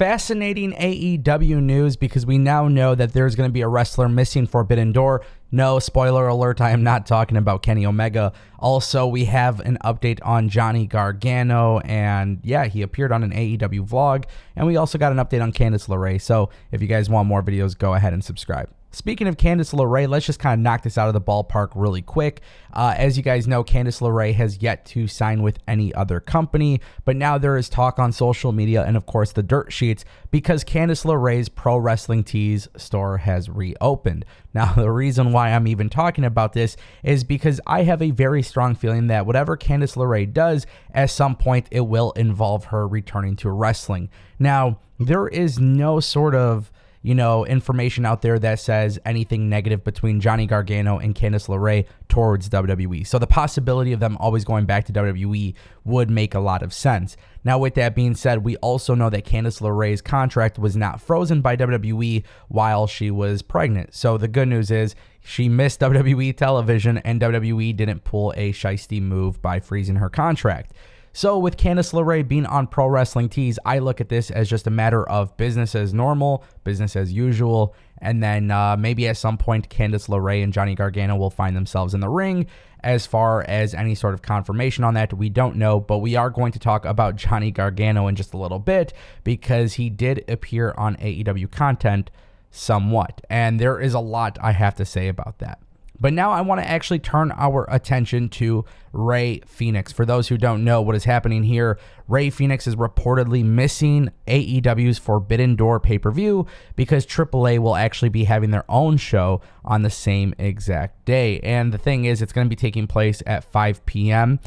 fascinating AEW news because we now know that there's going to be a wrestler missing Forbidden Door. No, spoiler alert, I am not talking about Kenny Omega. Also, we have an update on Johnny Gargano, and yeah, he appeared on an AEW vlog, and we also got an update on Candice LeRae. So if you guys want more videos, go ahead and subscribe. Speaking of Candice LeRae, let's just kind of knock this out of the ballpark really quick. As you guys know, Candice LeRae has yet to sign with any other company, but now there is talk on social media and, of course, the dirt sheets because Candice LeRae's Pro Wrestling Tees store has reopened. Now, the reason why I'm even talking about this is because I have a very strong feeling that whatever Candice LeRae does, at some point, it will involve her returning to wrestling. Now, there is no sort of information out there that says anything negative between Johnny Gargano and Candice LeRae towards WWE. So the possibility of them always going back to WWE would make a lot of sense. Now, with that being said, we also know that Candice LeRae's contract was not frozen by WWE while she was pregnant. So the good news is she missed WWE television and WWE didn't pull a shiesty move by freezing her contract. So with Candice LeRae being on Pro Wrestling Tees, I look at this as just a matter of business as normal, business as usual, and then maybe at some point Candice LeRae and Johnny Gargano will find themselves in the ring. As far as any sort of confirmation on that, we don't know, but we are going to talk about Johnny Gargano in just a little bit because he did appear on AEW content somewhat, and there is a lot I have to say about that. But now I want to actually turn our attention to Rey Fenix. For those who don't know what is happening here, Rey Fenix is reportedly missing AEW's Forbidden Door pay-per-view because AAA will actually be having their own show on the same exact day. And the thing is, it's going to be taking place at 5 p.m.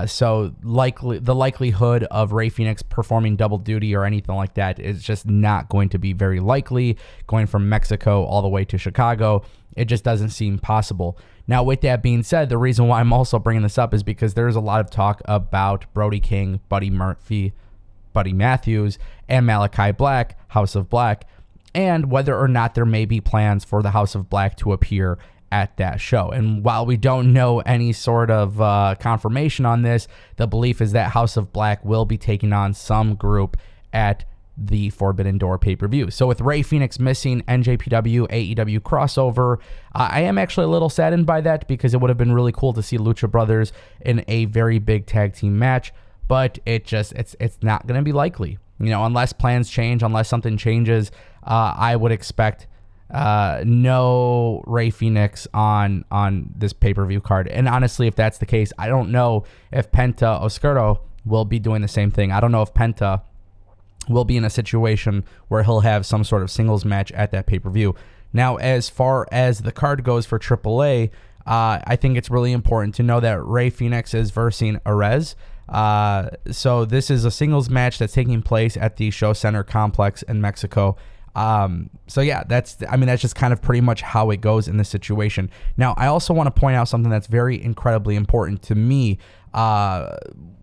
So the likelihood of Rey Fenix performing double duty or anything like that is just not going to be very likely. Going from Mexico all the way to Chicago, it just doesn't seem possible. Now, with that being said, the reason why I'm also bringing this up is because there's a lot of talk about Brody King, Buddy Murphy, Buddy Matthews, and Malachi Black, House of Black, and whether or not there may be plans for the House of Black to appear at that show. And while we don't know any sort of confirmation on this, the belief is that House of Black will be taking on some group at the Forbidden Door pay-per-view. So with Rey Fenix missing NJPW AEW crossover, I am actually a little saddened by that because it would have been really cool to see Lucha Brothers in a very big tag team match, but it's not going to be likely. Unless plans change, unless something changes, I would expect no Rey Fenix on this pay-per-view card. And honestly, if that's the case, I don't know if Penta Oscuro will be doing the same thing. I don't know if Penta will be in a situation where he'll have some sort of singles match at that pay-per-view. Now, as far as the card goes for AAA, I think it's really important to know that Rey Fenix is versing Arez. So this is a singles match that's taking place at the Show Center complex in Mexico. So yeah, that's just kind of pretty much how it goes in this situation. Now, I also want to point out something that's very incredibly important to me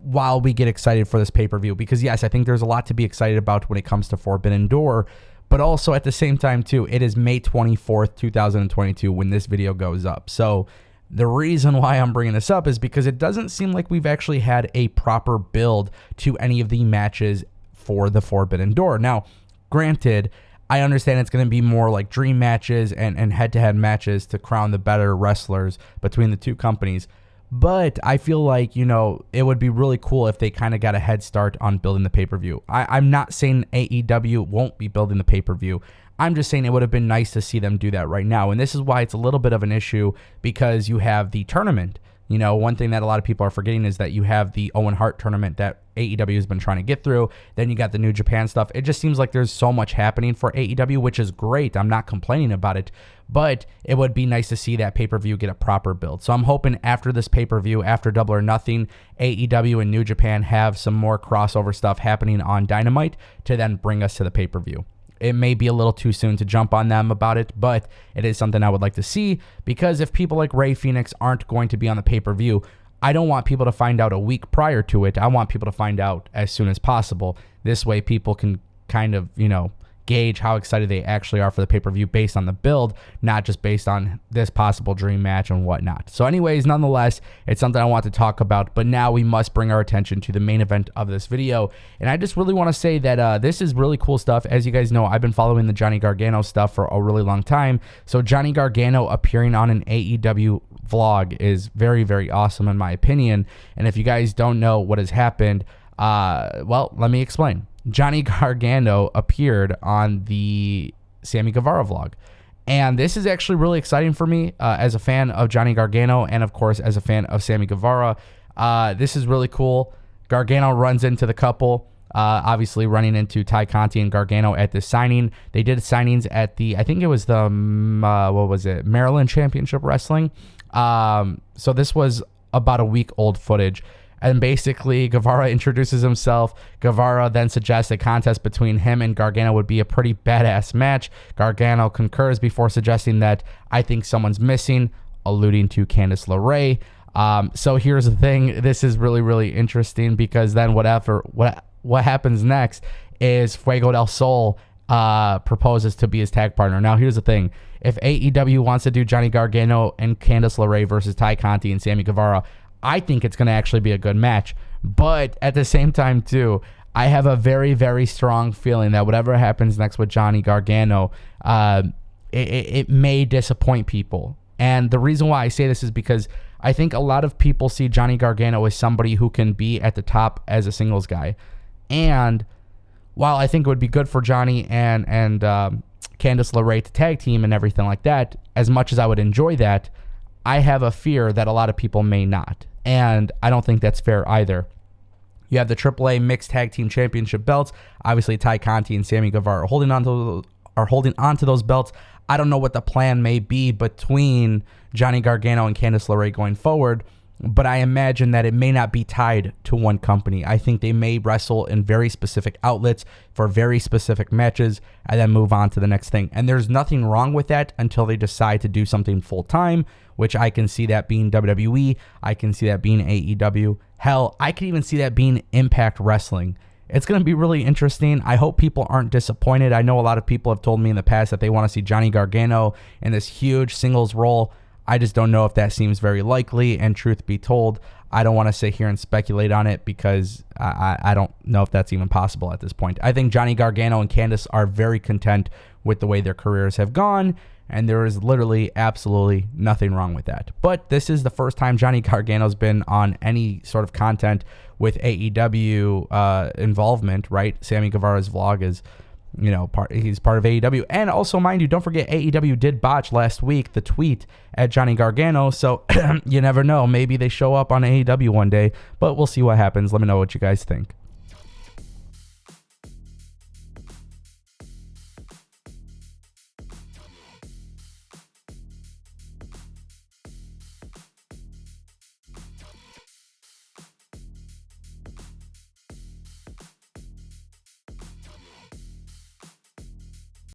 while we get excited for this pay-per-view, because yes, I think there's a lot to be excited about when it comes to Forbidden Door, but also at the same time too, it is May 24th, 2022 when this video goes up. So the reason why I'm bringing this up is because it doesn't seem like we've actually had a proper build to any of the matches for the Forbidden Door. Now, granted, I understand it's going to be more like dream matches and head-to-head matches to crown the better wrestlers between the two companies. But I feel like, it would be really cool if they kind of got a head start on building the pay-per-view. I'm not saying AEW won't be building the pay-per-view. I'm just saying it would have been nice to see them do that right now. And this is why it's a little bit of an issue, because you have the tournament. One thing that a lot of people are forgetting is that you have the Owen Hart tournament that AEW has been trying to get through. Then you got the New Japan stuff. It just seems like there's so much happening for AEW, which is great. I'm not complaining about it, but it would be nice to see that pay-per-view get a proper build. So I'm hoping after this pay-per-view, after Double or Nothing, AEW and New Japan have some more crossover stuff happening on Dynamite to then bring us to the pay-per-view. It may be a little too soon to jump on them about it, but it is something I would like to see, because if people like Rey Fenix aren't going to be on the pay-per-view, I don't want people to find out a week prior to it. I want people to find out as soon as possible. This way people can kind of, gauge how excited they actually are for the pay-per-view based on the build, not just based on this possible dream match and whatnot. So anyways, nonetheless, it's something I want to talk about, but now we must bring our attention to the main event of this video. And I just really want to say that this is really cool stuff. As you guys know, I've been following the Johnny Gargano stuff for a really long time. So Johnny Gargano appearing on an AEW vlog is very, very awesome in my opinion. And if you guys don't know what has happened, well, let me explain. Johnny Gargano appeared on the Sammy Guevara vlog. And this is actually really exciting for me as a fan of Johnny Gargano and, of course, as a fan of Sammy Guevara. This is really cool. Gargano runs into the couple, obviously running into Ty Conti and Gargano at this signing. They did signings at the, I think it was the, Maryland Championship Wrestling. So this was about a week old footage. And basically, Guevara introduces himself. Guevara then suggests a contest between him and Gargano would be a pretty badass match. Gargano concurs before suggesting that I think someone's missing, alluding to Candice LeRae. So here's the thing. This is really, really interesting because then what happens next is Fuego del Sol proposes to be his tag partner. Now, here's the thing. If AEW wants to do Johnny Gargano and Candice LeRae versus Ty Conti and Sammy Guevara, I think it's going to actually be a good match. But at the same time, too, I have a very, very strong feeling that whatever happens next with Johnny Gargano, it may disappoint people. And the reason why I say this is because I think a lot of people see Johnny Gargano as somebody who can be at the top as a singles guy. And while I think it would be good for Johnny and Candice LeRae to tag team and everything like that, as much as I would enjoy that, I have a fear that a lot of people may not. And I don't think that's fair either. You have the AAA Mixed Tag Team Championship belts. Obviously, Ty Conti and Sammy Guevara are holding on to those belts. I don't know what the plan may be between Johnny Gargano and Candice LeRae going forward, but I imagine that it may not be tied to one company. I think they may wrestle in very specific outlets for very specific matches and then move on to the next thing. And there's nothing wrong with that until they decide to do something full-time, which I can see that being WWE. I can see that being AEW. Hell, I can even see that being Impact Wrestling. It's going to be really interesting. I hope people aren't disappointed. I know a lot of people have told me in the past that they want to see Johnny Gargano in this huge singles role. I just don't know if that seems very likely, and truth be told, I don't want to sit here and speculate on it because I don't know if that's even possible at this point. I think Johnny Gargano and Candice are very content with the way their careers have gone, and there is literally absolutely nothing wrong with that. But this is the first time Johnny Gargano's been on any sort of content with AEW involvement, right? Sammy Guevara's vlog is, he's part of AEW. And also, mind you, don't forget, AEW did botch last week the tweet at Johnny Gargano. So you never know. Maybe they show up on AEW one day, but we'll see what happens. Let me know what you guys think.